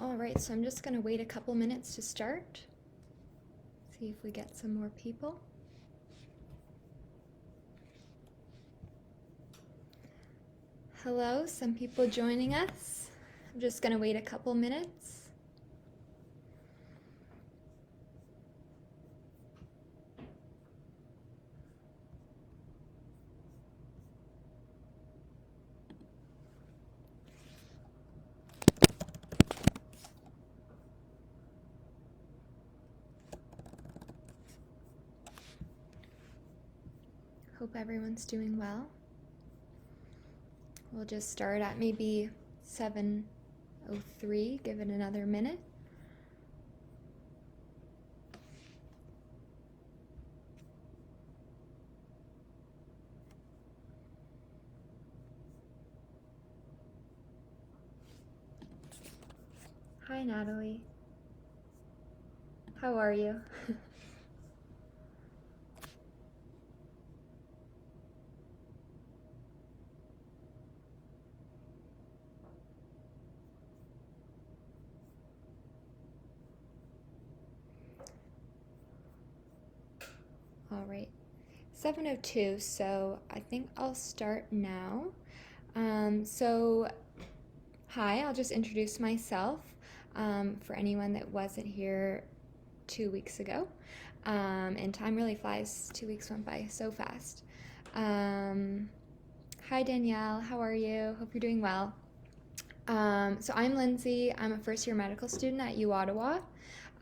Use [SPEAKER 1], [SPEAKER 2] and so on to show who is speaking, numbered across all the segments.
[SPEAKER 1] All right, so I'm just going to wait a couple minutes to start. See if we get some more people. Hello, some people joining us. I'm just going to wait a couple minutes. Hope everyone's doing well. We'll just start at maybe 7:03, give it another minute. Hi, Natalie. How are you? All right, 7:02, so I think I'll start now. Hi, I'll just introduce myself for anyone that wasn't here 2 weeks ago. And time really flies. 2 weeks went by so fast. Hi, Danielle. How are you? Hope you're doing well. So I'm Lindsay. I'm a first-year medical student at U Ottawa.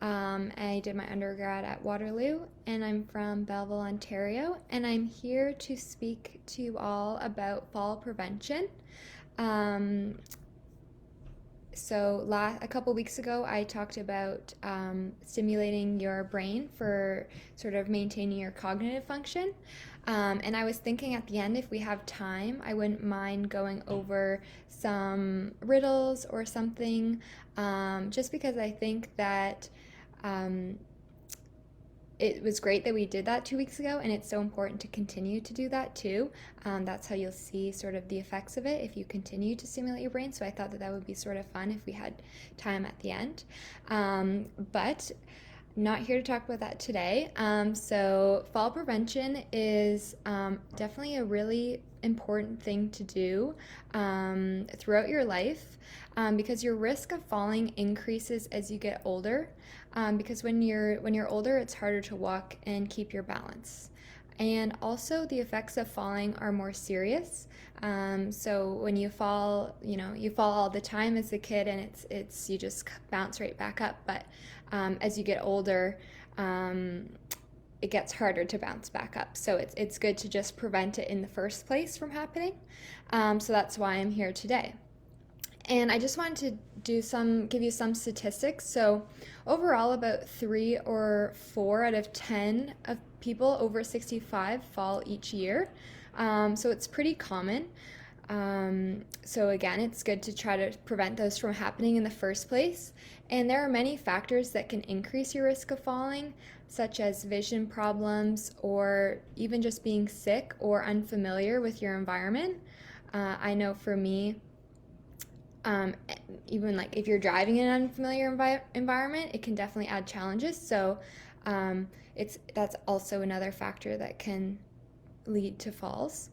[SPEAKER 1] I did my undergrad at Waterloo, and I'm from Belleville, Ontario, and I'm here to speak to you all about fall prevention. A couple weeks ago, I talked about stimulating your brain for sort of maintaining your cognitive function. And I was thinking at the end, if we have time, I wouldn't mind going over some riddles or something, just because I think that it was great that we did that 2 weeks ago, and it's so important to continue to do that too. That's how you'll see sort of the effects of it if you continue to stimulate your brain. So I thought that that would be sort of fun if we had time at the end. But not here to talk about that today. So fall prevention is definitely a really important thing to do throughout your life, because your risk of falling increases as you get older. Because when you're older, it's harder to walk and keep your balance. And also the effects of falling are more serious. So when you fall, you fall all the time as a kid, and it's you just bounce right back up. But as you get older, it gets harder to bounce back up. So it's good to just prevent it in the first place from happening. So that's why I'm here today. And I just wanted to give you some statistics. So overall, about 3 or 4 out of 10 of people over 65 fall each year. So it's pretty common. So again, it's good to try to prevent those from happening in the first place. And there are many factors that can increase your risk of falling, such as vision problems or even just being sick or unfamiliar with your environment. I know for me, even like if you're driving in an unfamiliar environment, it can definitely add challenges. So that's also another factor that can lead to falls.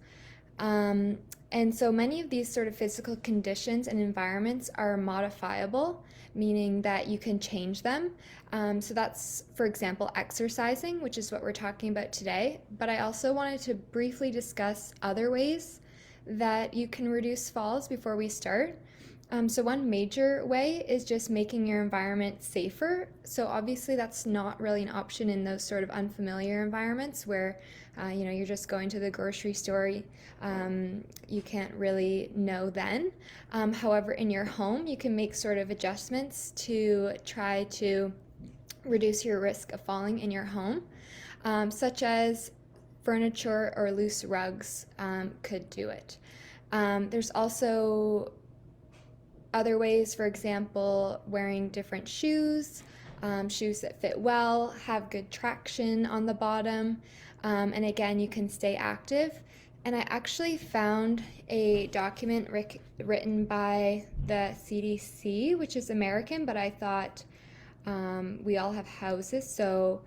[SPEAKER 1] And so many of these sort of physical conditions and environments are modifiable, meaning that you can change them. So that's, for example, exercising, which is what we're talking about today. But I also wanted to briefly discuss other ways that you can reduce falls before we start. So one major way is just making your environment safer. So obviously that's not really an option in those sort of unfamiliar environments where you're just going to the grocery store. You can't really know then. However, in your home, you can make sort of adjustments to try to reduce your risk of falling in your home, such as furniture or loose rugs could do it. There's also other ways, for example, wearing different shoes, shoes that fit well, have good traction on the bottom, and again, you can stay active. And I actually found a document written by the CDC, which is American, but I thought we all have houses, so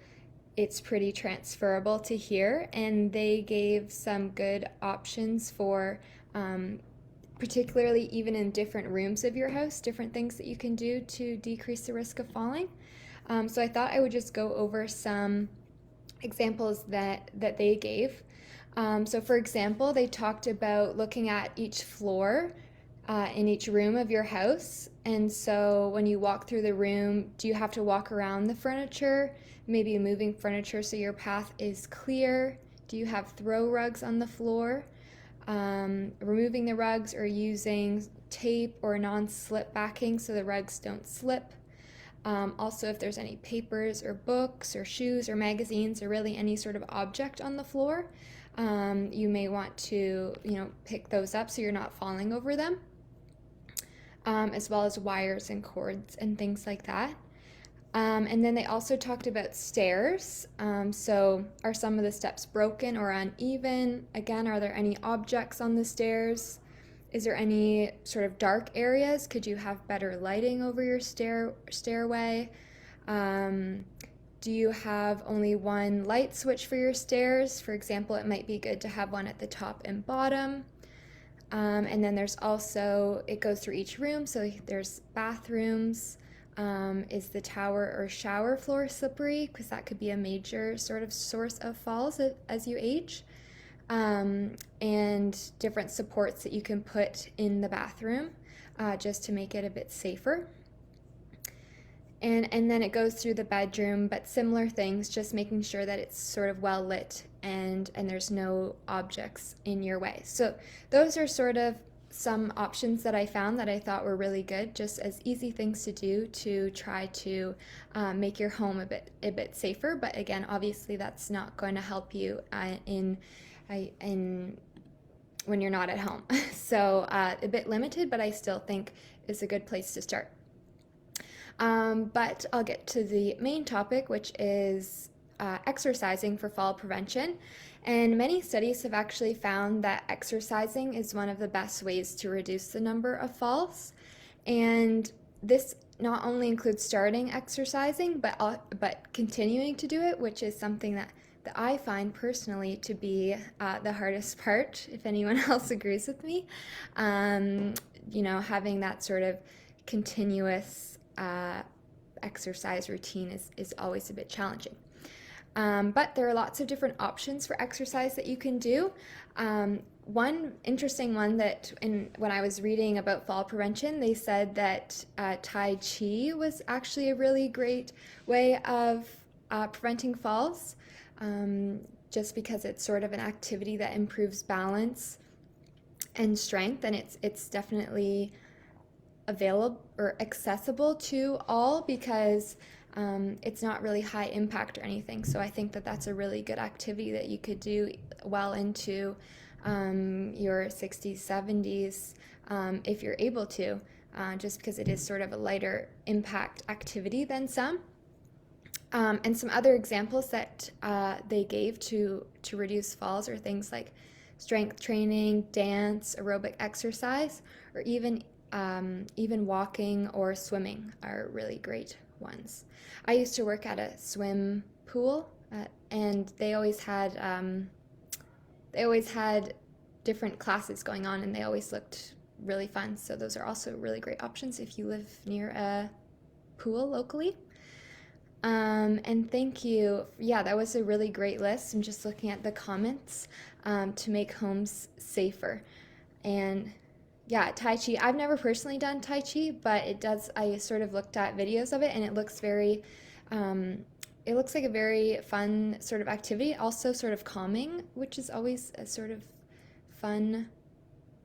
[SPEAKER 1] it's pretty transferable to here. And they gave some good options for, particularly even in different rooms of your house, different things that you can do to decrease the risk of falling. So I thought I would just go over some examples that they gave. So, for example, they talked about looking at each floor in each room of your house. And so, when you walk through the room, do you have to walk around the furniture? Maybe moving furniture so your path is clear? Do you have throw rugs on the floor? Removing the rugs or using tape or non slip backing so the rugs don't slip. Also, if there's any papers or books or shoes or magazines or really any sort of object on the floor, you may want to, pick those up so you're not falling over them, as well as wires and cords and things like that. And then they also talked about stairs. So, are some of the steps broken or uneven? Again, are there any objects on the stairs? Is there any sort of dark areas? Could you have better lighting over your stairway? Do you have only one light switch for your stairs? For example, it might be good to have one at the top and bottom. And then there's also, it goes through each room. So there's bathrooms. Is the tower or shower floor slippery? Because that could be a major sort of source of falls as you age. And different supports that you can put in the bathroom just to make it a bit safer. And then it goes through the bedroom, but similar things, just making sure that it's sort of well lit and there's no objects in your way. So those are sort of some options that I found that I thought were really good, just as easy things to do to try to make your home a bit safer. But again, obviously that's not going to help you in when you're not at home. So a bit limited, but I still think is a good place to start. But I'll get to the main topic, which is exercising for fall prevention. And many studies have actually found that exercising is one of the best ways to reduce the number of falls. And this not only includes starting exercising, but continuing to do it, which is something that I find personally to be the hardest part, if anyone else agrees with me. Having that sort of continuous exercise routine is always a bit challenging. But there are lots of different options for exercise that you can do. One interesting one that when I was reading about fall prevention, they said that Tai Chi was actually a really great way of preventing falls, just because it's sort of an activity that improves balance and strength, and it's definitely available or accessible to all because it's not really high impact or anything. So I think that that's a really good activity that you could do well into your 60s, 70s, if you're able to, just because it is sort of a lighter impact activity than some. And some other examples that they gave to reduce falls are things like strength training, dance, aerobic exercise, or even walking or swimming are really great ones. I used to work at a swim pool, and they always had different classes going on, and they always looked really fun. So those are also really great options if you live near a pool locally. And thank you. Yeah, that was a really great list. I'm just looking at the comments to make homes safer. And yeah, Tai Chi. I've never personally done Tai Chi, but I sort of looked at videos of it, and it looks like a very fun sort of activity. Also sort of calming, which is always a sort of fun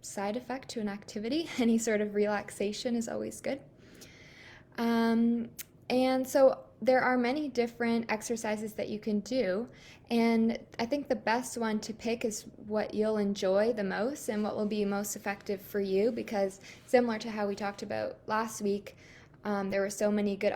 [SPEAKER 1] side effect to an activity. Any sort of relaxation is always good. And so there are many different exercises that you can do, and I think the best one to pick is what you'll enjoy the most and what will be most effective for you, because similar to how we talked about last week, There were so many good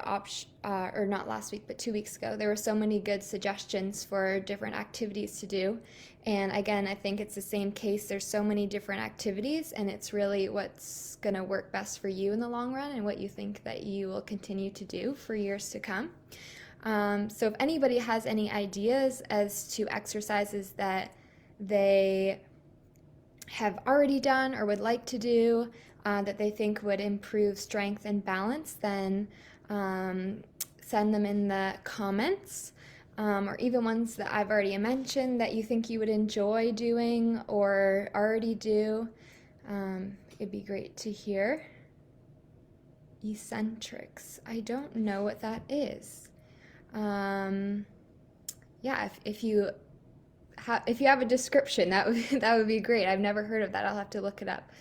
[SPEAKER 1] or not last week, but 2 weeks ago, there were so many good suggestions for different activities to do. And again, I think it's the same case. There's so many different activities, and it's really what's going to work best for you in the long run and what you think that you will continue to do for years to come. So if anybody has any ideas as to exercises that they have already done or would like to do that they think would improve strength and balance, then send them in the comments, or even ones that I've already mentioned that you think you would enjoy doing or already do. It'd be great to hear. Eccentrics. I don't know what that is. Yeah, if you have a description, that would be great. I've never heard of that. I'll have to look it up.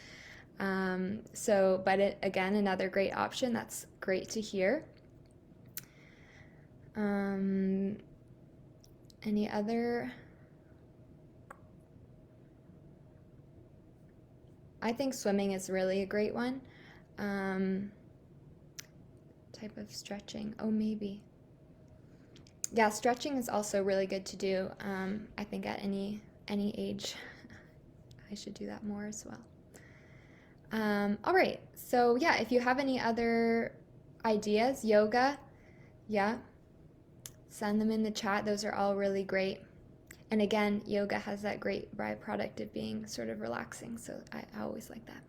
[SPEAKER 1] But again, another great option. That's great to hear. Any other? I think swimming is really a great one. Type of stretching. Oh, maybe. Yeah, stretching is also really good to do. I think at any age, I should do that more as well. All right, so yeah, if you have any other ideas, yoga, yeah, send them in the chat. Those are all really great. And again, yoga has that great byproduct of being sort of relaxing, so I always like that.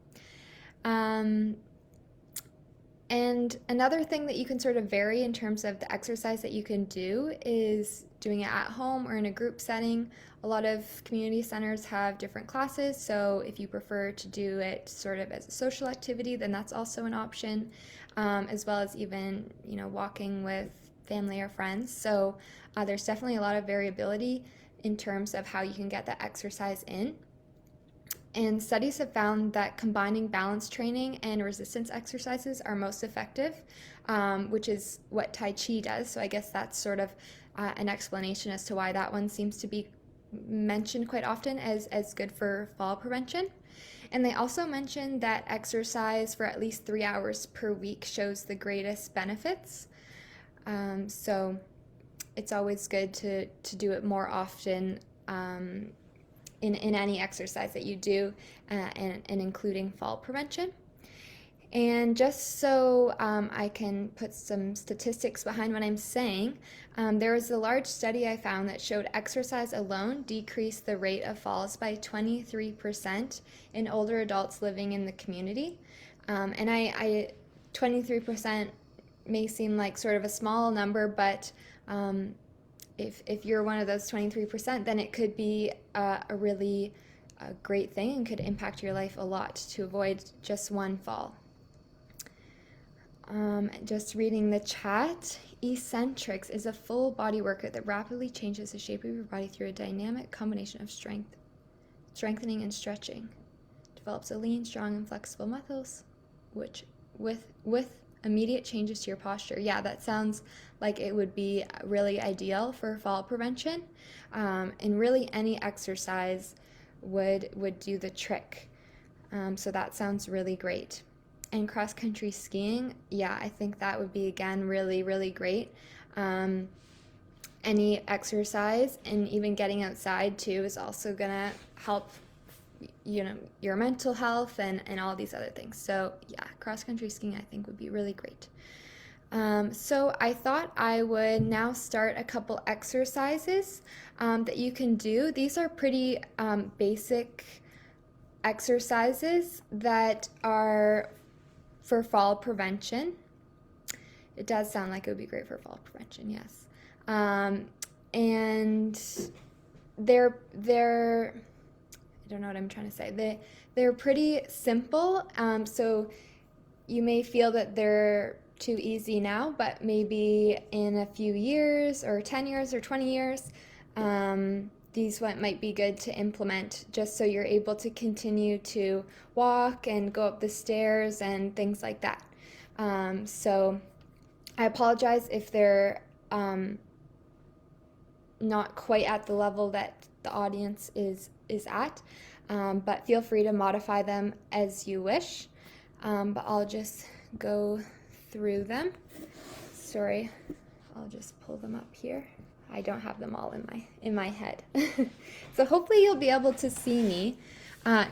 [SPEAKER 1] And another thing that you can sort of vary in terms of the exercise that you can do is doing it at home or in a group setting. A lot of community centers have different classes, so if you prefer to do it sort of as a social activity, then that's also an option, as well as even, walking with family or friends. So there's definitely a lot of variability in terms of how you can get that exercise in. And studies have found that combining balance training and resistance exercises are most effective, which is what Tai Chi does. So I guess that's sort of an explanation as to why that one seems to be mentioned quite often as good for fall prevention. And they also mentioned that exercise for at least 3 hours per week shows the greatest benefits. So it's always good to do it more often in any exercise that you do, and including fall prevention. And just so I can put some statistics behind what I'm saying, there was a large study I found that showed exercise alone decreased the rate of falls by 23% in older adults living in the community. And 23% may seem like sort of a small number, but if you're one of those 23%, then it could be a really great thing and could impact your life a lot to avoid just one fall. Just reading the chat, eccentrics is a full body workout that rapidly changes the shape of your body through a dynamic combination of strengthening and stretching. Develops a lean, strong, and flexible muscles, which with immediate changes to your posture. Yeah, that sounds like it would be really ideal for fall prevention, and really any exercise would do the trick. So that sounds really great. And cross-country skiing, yeah, I think that would be, again, really, really great. Any exercise and even getting outside too is also gonna help your mental health and all these other things. So yeah, cross-country skiing I think would be really great. So I thought I would now start a couple exercises that you can do. These are pretty basic exercises that are for fall prevention. It does sound like it would be great for fall prevention, yes. And they're I don't know what I'm trying to say. They're pretty simple, so you may feel that they're too easy now, but maybe in a few years or 10 years or 20 years, these might be good to implement just so you're able to continue to walk and go up the stairs and things like that. So I apologize if they're not quite at the level that the audience is at, but feel free to modify them as you wish. But I'll just go through them. Sorry, I'll just pull them up here. I don't have them all in my head. So hopefully you'll be able to see me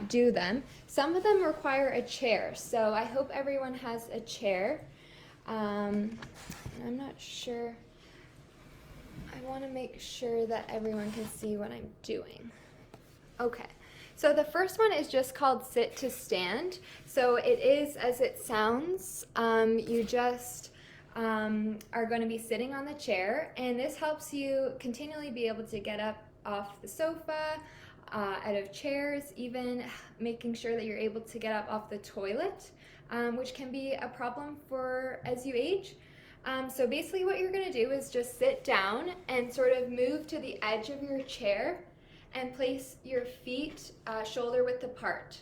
[SPEAKER 1] do them. Some of them require a chair, so I hope everyone has a chair. I'm not sure. I want to make sure that everyone can see what I'm doing. Okay, so the first one is just called sit to stand. So it is as it sounds. You just are going to be sitting on the chair, and this helps you continually be able to get up off the sofa, out of chairs, even making sure that you're able to get up off the toilet, which can be a problem for as you age. So basically what you're going to do is just sit down and sort of move to the edge of your chair and place your feet shoulder width apart.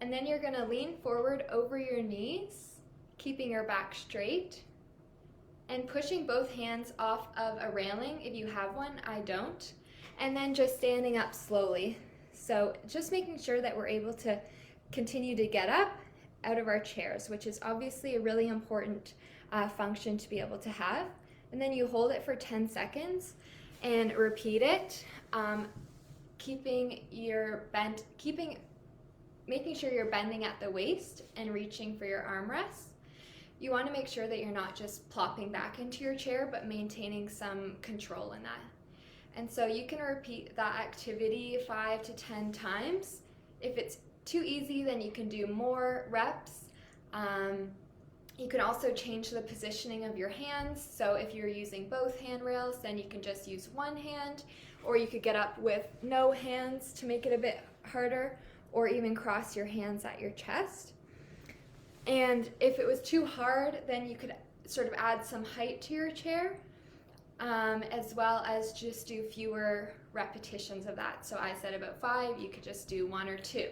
[SPEAKER 1] And then you're going to lean forward over your knees, keeping your back straight, and pushing both hands off of a railing if you have one. I don't. And then just standing up slowly. So just making sure that we're able to continue to get up out of our chairs, which is obviously a really important function to be able to have. And then you hold it for 10 seconds and repeat it, making sure you're bending at the waist and reaching for your armrests. You want to make sure that you're not just plopping back into your chair, but maintaining some control in that. And so you can repeat that activity 5 to 10 times. If it's too easy, then you can do more reps. You can also change the positioning of your hands. So if you're using both handrails, then you can just use one hand, or you could get up with no hands to make it a bit harder, or even cross your hands at your chest. And if it was too hard, then you could sort of add some height to your chair, as well as just do fewer repetitions of that. So I said about 5, you could just do 1 or 2.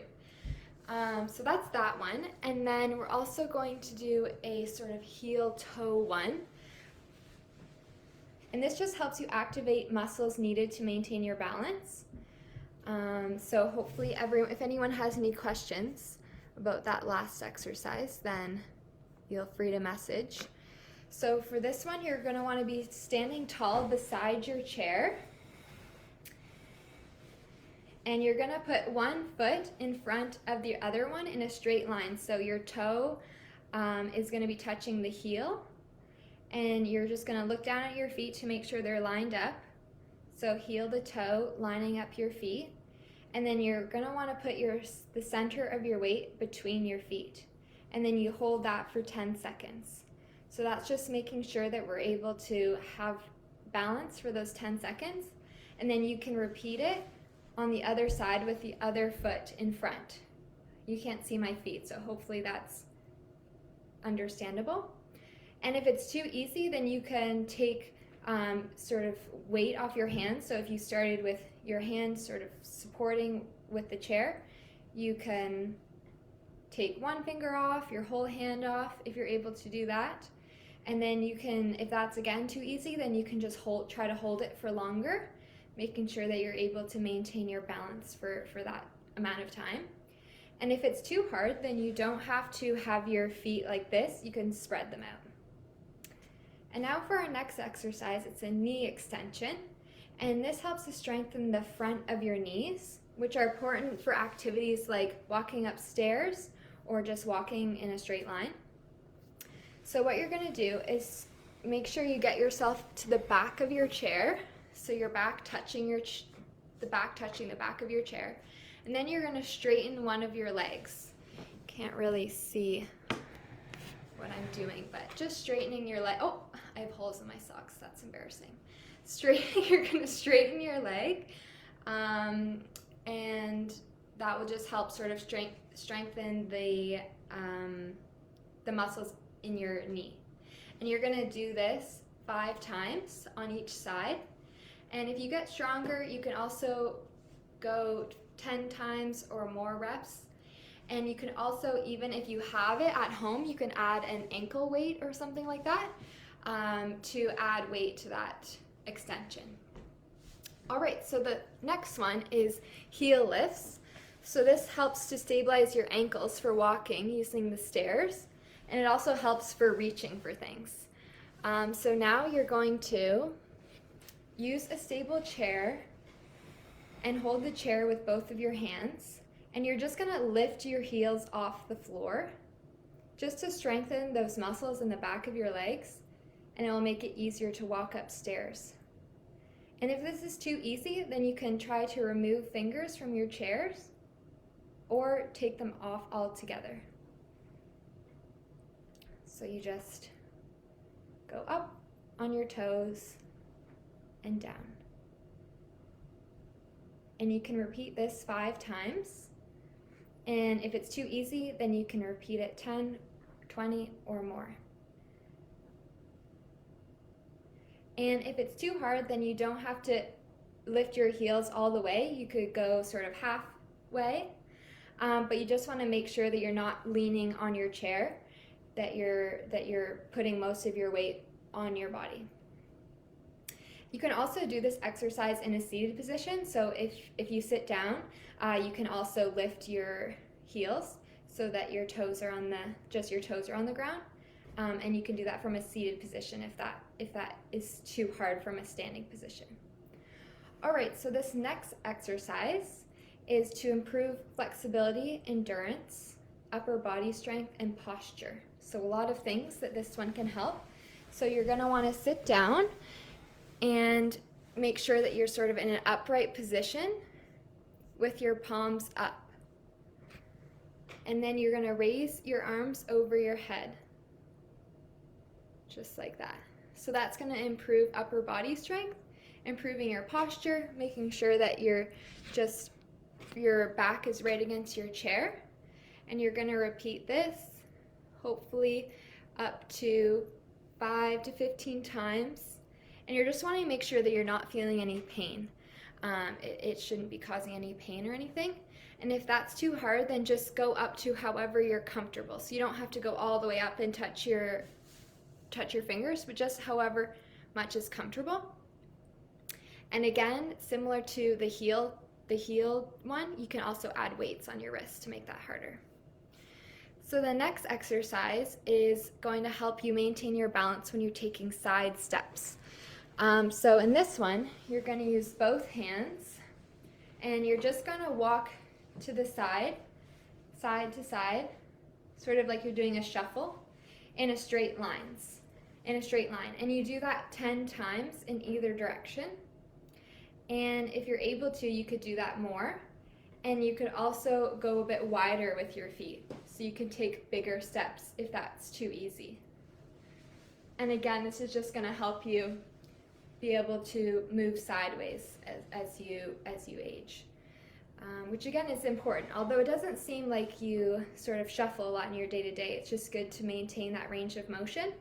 [SPEAKER 1] So that's that one. And then we're also going to do a sort of heel-toe one. And this just helps you activate muscles needed to maintain your balance. So hopefully if anyone has any questions about that last exercise, then feel free to message. So for this one, you're going to want to be standing tall beside your chair. And you're going to put one foot in front of the other one in a straight line. So your toe is going to be touching the heel. And you're just going to look down at your feet to make sure they're lined up. So heel to toe, lining up your feet. And then you're going to want to put the center of your weight between your feet. And then you hold that for 10 seconds. So that's just making sure that we're able to have balance for those 10 seconds. And then you can repeat it on the other side with the other foot in front. You can't see my feet, so hopefully that's understandable. And if it's too easy, then you can take sort of weight off your hands. So if you started with your hands sort of supporting with the chair, you can take one finger off, your whole hand off, if you're able to do that. And then you can, if that's again too easy, then you can just try to hold it for longer, making sure that you're able to maintain your balance for that amount of time. And if it's too hard, then you don't have to have your feet like this, you can spread them out. And now for our next exercise, it's a knee extension. And this helps to strengthen the front of your knees, which are important for activities like walking upstairs or just walking in a straight line. So what you're going to do is make sure you get yourself to the back of your chair, so your back touching the back of your chair, and then you're going to straighten one of your legs. Can't really see what I'm doing, but just straightening your leg. Oh, I have holes in my socks. That's embarrassing. You're going to straighten your leg, and that will just help sort of strengthen the muscles in your knee. And you're going to do this 5 times on each side. And if you get stronger, you can also go 10 times or more reps. And you can also, even if you have it at home, you can add an ankle weight or something like that to add weight to that extension. All right, so the next one is heel lifts. So this helps to stabilize your ankles for walking using the stairs. And it also helps for reaching for things. So now you're going to use a stable chair and hold the chair with both of your hands. And you're just gonna lift your heels off the floor just to strengthen those muscles in the back of your legs, and it will make it easier to walk upstairs. And if this is too easy, then you can try to remove fingers from your chairs or take them off altogether. So you just go up on your toes and down. And you can repeat this 5 times. And if it's too easy, then you can repeat it 10, 20, or more. And if it's too hard, then you don't have to lift your heels all the way. You could go sort of halfway, but you just want to make sure that you're not leaning on your chair, that you're putting most of your weight on your body. You can also do this exercise in a seated position. So if you sit down, you can also lift your heels so that your toes are on the ground. And you can do that from a seated position if that is too hard from a standing position. All right, so this next exercise is to improve flexibility, endurance, upper body strength, and posture. So a lot of things that this one can help. So you're gonna wanna sit down and make sure that you're sort of in an upright position with your palms up. And then you're gonna raise your arms over your head, just like that. So that's gonna improve upper body strength, improving your posture, making sure that your back is right against your chair. And you're gonna repeat this, hopefully up to 5 to 15 times. And you're just wanting to make sure that you're not feeling any pain. It shouldn't be causing any pain or anything. And if that's too hard, then just go up to however you're comfortable. So you don't have to go all the way up and touch your fingers, but just however much is comfortable. And again, similar to the heel one, you can also add weights on your wrist to make that harder. So the next exercise is going to help you maintain your balance when you're taking side steps. So in this one, you're going to use both hands, and you're just going to walk to the side to side, sort of like you're doing a shuffle in a straight line. And you do that 10 times in either direction. And if you're able to, you could do that more. And you could also go a bit wider with your feet. So you can take bigger steps if that's too easy. And again, this is just going to help you be able to move sideways as you age, which again is important. Although it doesn't seem like you sort of shuffle a lot in your day-to-day, it's just good to maintain that range of motion.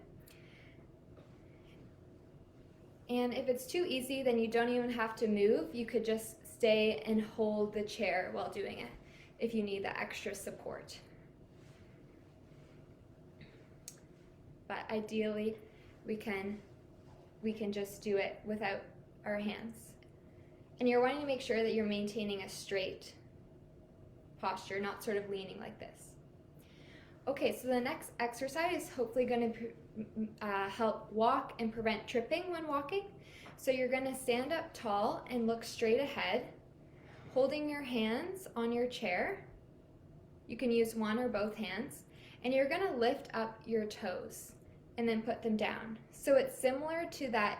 [SPEAKER 1] And if it's too easy, then you don't even have to move. You could just stay and hold the chair while doing it if you need that extra support. But ideally, we can just do it without our hands. And you're wanting to make sure that you're maintaining a straight posture, not sort of leaning like this. Okay, so the next exercise is hopefully going to help walk and prevent tripping when walking. So you're going to stand up tall and look straight ahead, holding your hands on your chair. You can use one or both hands, and you're going to lift up your toes and then put them down. So it's similar to that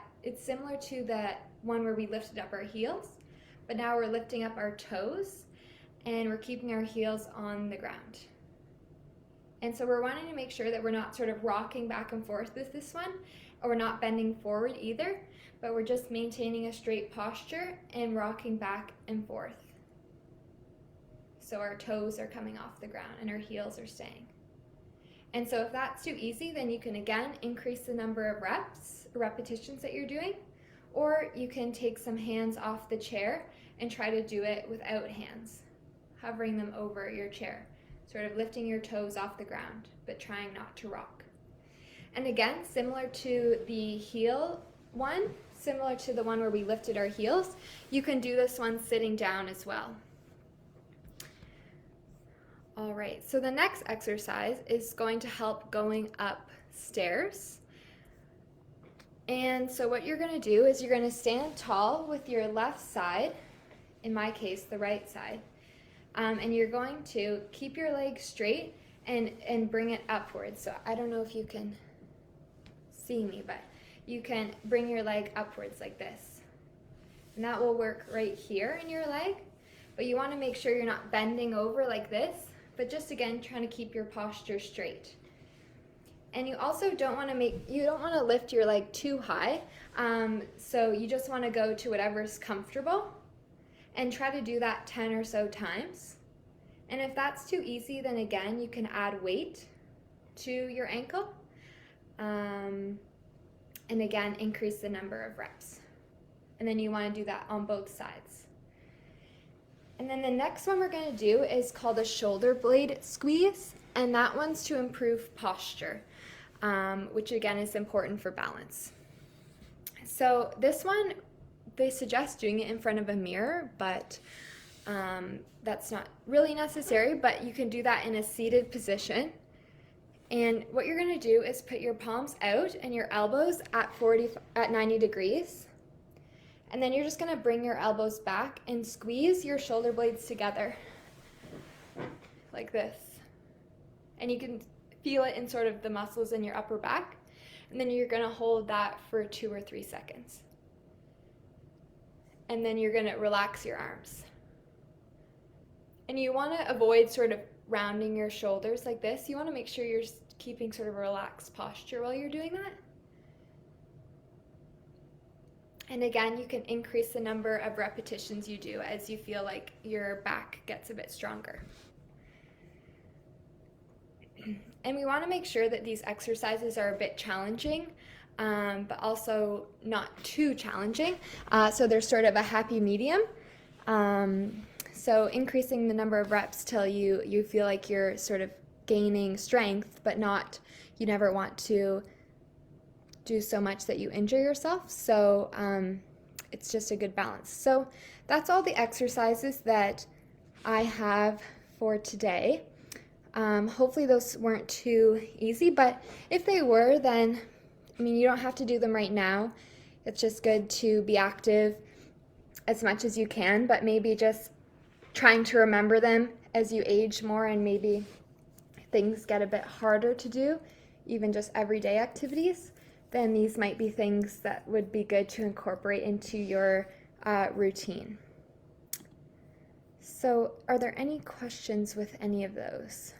[SPEAKER 1] one where we lifted up our heels, but now we're lifting up our toes and we're keeping our heels on the ground. And so we're wanting to make sure that we're not sort of rocking back and forth with this one, or we're not bending forward either, but we're just maintaining a straight posture and rocking back and forth. So our toes are coming off the ground and our heels are staying. And so if that's too easy, then you can again increase the number of repetitions that you're doing, or you can take some hands off the chair and try to do it without hands, hovering them over your chair, sort of lifting your toes off the ground, but trying not to rock. And again, similar to the heel one, similar to the one where we lifted our heels, you can do this one sitting down as well. All right, so the next exercise is going to help going up stairs. And so what you're going to do is you're going to stand tall with your left side, in my case, the right side, and you're going to keep your leg straight and bring it upwards. So I don't know if you can see me, but you can bring your leg upwards like this. And that will work right here in your leg, but you want to make sure you're not bending over like this, but just again trying to keep your posture straight. And you also don't want to lift your leg too high, so you just want to go to whatever's comfortable and try to do that 10 or so times. And if that's too easy, then again you can add weight to your ankle, and again increase the number of reps. And then you want to do that on both sides. And then the next one we're going to do is called a shoulder blade squeeze, and that one's to improve posture, which again is important for balance. So this one, they suggest doing it in front of a mirror, but that's not really necessary, but you can do that in a seated position. And what you're going to do is put your palms out and your elbows at 90 degrees. And then you're just going to bring your elbows back and squeeze your shoulder blades together like this. And you can feel it in sort of the muscles in your upper back. And then you're going to hold that for 2 or 3 seconds. And then you're going to relax your arms. And you want to avoid sort of rounding your shoulders like this. You want to make sure you're keeping sort of a relaxed posture while you're doing that. And again, you can increase the number of repetitions you do as you feel like your back gets a bit stronger. And we want to make sure that these exercises are a bit challenging, but also not too challenging. So there's sort of a happy medium. So increasing the number of reps till you feel like you're sort of gaining strength, but you never want to do so much that you injure yourself. So it's just a good balance. So that's all the exercises that I have for today. Hopefully those weren't too easy, but if they were, then you don't have to do them right now. It's just good to be active as much as you can, but maybe just trying to remember them as you age more and maybe things get a bit harder to do, even just everyday activities, then these might be things that would be good to incorporate into your routine. So are there any questions with any of those?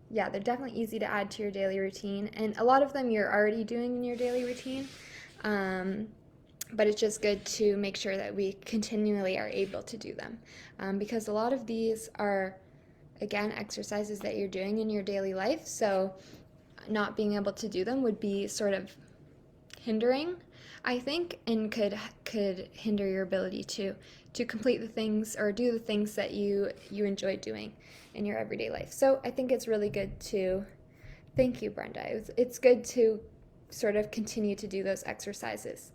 [SPEAKER 1] Yeah, they're definitely easy to add to your daily routine, and a lot of them you're already doing in your daily routine, but it's just good to make sure that we continually are able to do them, because a lot of these are, again, exercises that you're doing in your daily life, so not being able to do them would be sort of hindering, I think, and could hinder your ability to complete the things or do the things that you enjoy doing in your everyday life. So I think it's really good to, thank you, Brenda. It's good to sort of continue to do those exercises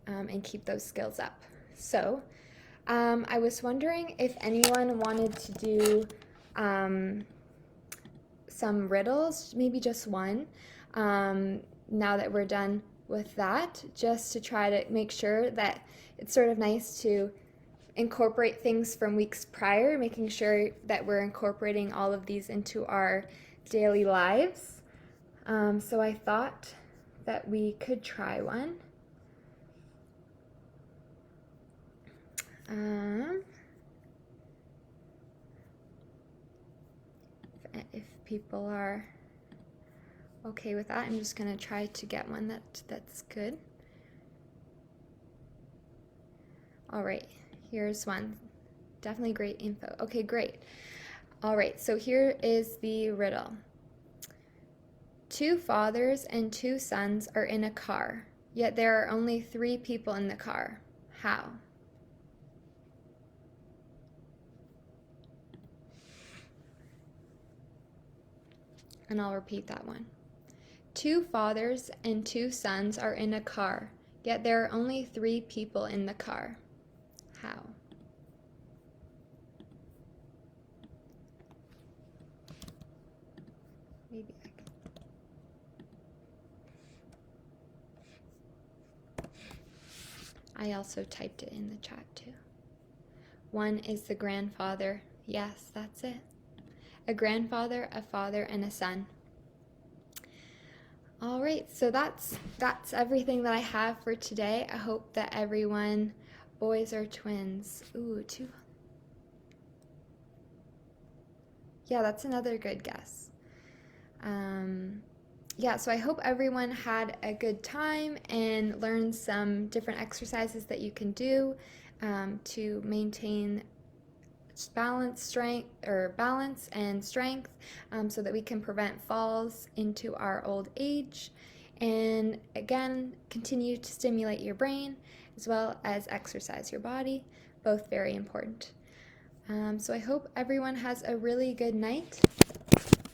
[SPEAKER 1] and keep those skills up. So I was wondering if anyone wanted to do some riddles, maybe just one, now that we're done with that, just to try to make sure that it's sort of nice to incorporate things from weeks prior, making sure that we're incorporating all of these into our daily lives. So I thought that we could try one. If people are okay with that, I'm just going to try to get one that's good. All right, here's one. Definitely great info. Okay, great. All right, so here is the riddle. 2 fathers and 2 sons are in a car, yet there are only 3 people in the car. How? And I'll repeat that one. 2 fathers and 2 sons are in a car, Yet there are only 3 people in the car. How? Maybe I can. I also typed it in the chat too. 1 is the grandfather. Yes, that's it. A grandfather, a father, and a son. All right, so that's everything that I have for today. I hope that everyone, boys or twins? Ooh, 2. Yeah, that's another good guess. Yeah, so I hope everyone had a good time and learned some different exercises that you can do to maintain balance and strength, so that we can prevent falls into our old age, and again continue to stimulate your brain as well as exercise your body, both very important. So I hope everyone has a really good night.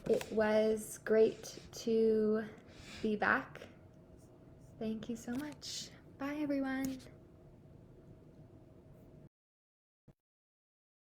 [SPEAKER 1] It was great to be back. Thank you so much. Bye everyone.